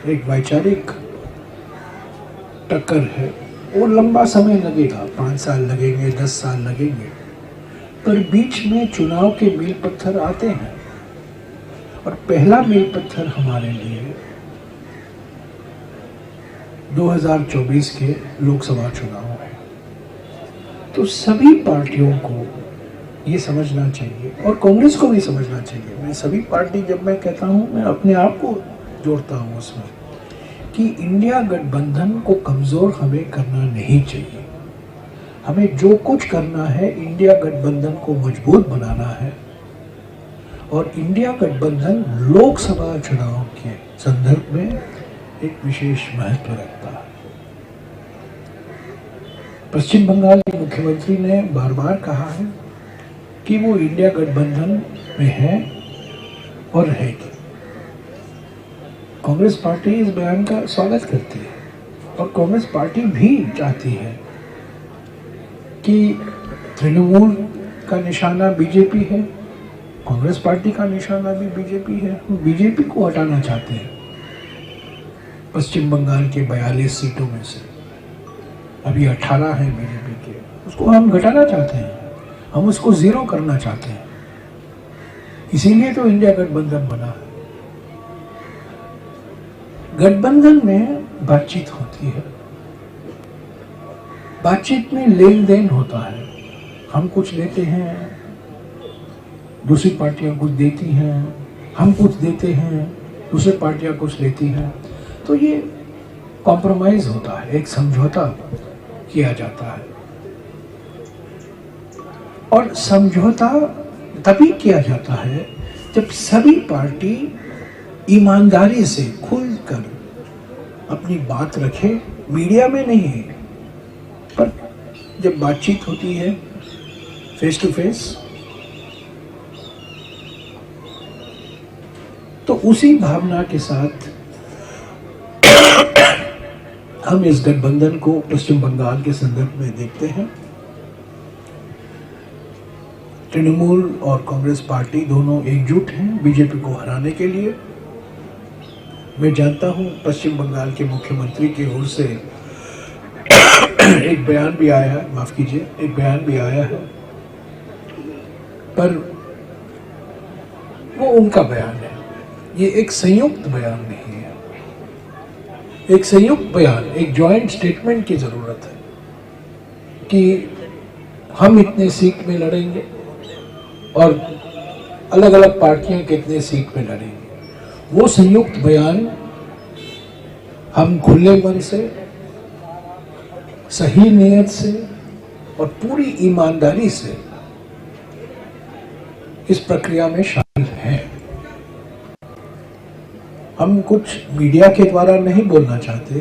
एक वैचारिक टक्कर है। वो लंबा समय लगेगा, 5 साल लगेंगे, 10 साल लगेंगे, पर बीच में चुनाव के मील पत्थर आते हैं। और पहला मील पत्थर हमारे लिए 2024 के लोकसभा चुनाव है। तो सभी पार्टियों को ये समझना चाहिए और कांग्रेस को भी समझना चाहिए। मैं सभी पार्टी जब मैं कहता हूँ, मैं अपने आप को जोड़ता हूँ उसमें, कि इंडिया गठबंधन को कमज़ोर हमें करना नहीं चाहिए। हमें जो कुछ करना है, इंडिया गठबंधन को मजबूत बनाना है। और इंडिया गठबंधन लोकसभा चुनाव के संदर्भ में एक विशेष महत्व रखता है। पश्चिम बंगाल के मुख्यमंत्री ने बार बार कहा है कि वो इंडिया गठबंधन में है और रहेगी। कांग्रेस पार्टी इस बयान का स्वागत करती है और कांग्रेस पार्टी भी चाहती है कि तृणमूल का निशाना बीजेपी है, कांग्रेस पार्टी का निशाना भी बीजेपी है। बीजेपी को हटाना चाहते हैं पश्चिम बंगाल के 42 सीटों में से। अभी 18 है बीजेपी के, उसको हम घटाना चाहते हैं, हम उसको जीरो करना चाहते हैं। इसीलिए तो इंडिया गठबंधन बना है। गठबंधन में बातचीत होती है, बातचीत में लेन देन होता है। हम कुछ लेते हैं, दूसरी पार्टियां कुछ देती हैं, हम कुछ देते हैं, दूसरी पार्टियां कुछ लेती हैं। तो ये कॉम्प्रोमाइज होता है, एक समझौता किया जाता है। और समझौता तभी किया जाता है जब सभी पार्टी ईमानदारी से खुलकर अपनी बात रखे, मीडिया में नहीं, पर जब बातचीत होती है फेस टू फेस, तो उसी भावना के साथ हम इस गठबंधन को पश्चिम बंगाल के संदर्भ में देखते हैं। तृणमूल और कांग्रेस पार्टी दोनों एकजुट हैं बीजेपी को हराने के लिए। मैं जानता हूं पश्चिम बंगाल के मुख्यमंत्री की ओर से एक बयान भी आया है, माफ कीजिए, एक बयान भी आया है, पर वो उनका बयान है, ये एक संयुक्त बयान नहीं है। एक संयुक्त बयान, एक जॉइंट स्टेटमेंट की जरूरत है कि हम इतने सीट में लड़ेंगे और अलग अलग पार्टियां कितने सीट में लड़ेंगी। वो संयुक्त बयान हम खुले मन से, सही नियत से और पूरी ईमानदारी से इस प्रक्रिया में शामिल हैं। हम कुछ मीडिया के द्वारा नहीं बोलना चाहते,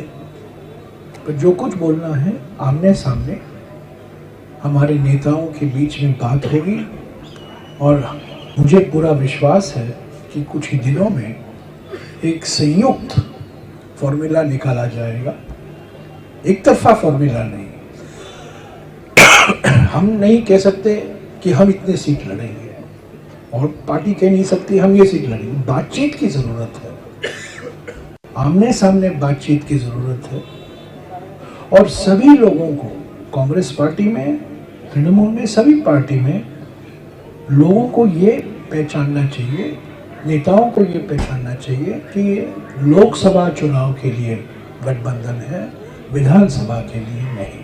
पर जो कुछ बोलना है आमने सामने हमारे नेताओं के बीच में बात होगी। और मुझे पूरा विश्वास है कि कुछ ही दिनों में एक संयुक्त फॉर्मूला निकाला जाएगा, एक तरफा फॉर्मूला नहीं। हम नहीं कह सकते कि हम इतने सीट लड़ेंगे और पार्टी कह नहीं सकती हम ये सीट लड़ेंगे। बातचीत की जरूरत है, आमने सामने बातचीत की जरूरत है। और सभी लोगों को, कांग्रेस पार्टी में, तृणमूल में, सभी पार्टी में लोगों को ये पहचानना चाहिए, नेताओं को ये पहचानना चाहिए कि ये लोकसभा चुनाव के लिए गठबंधन है, विधानसभा के लिए नहीं।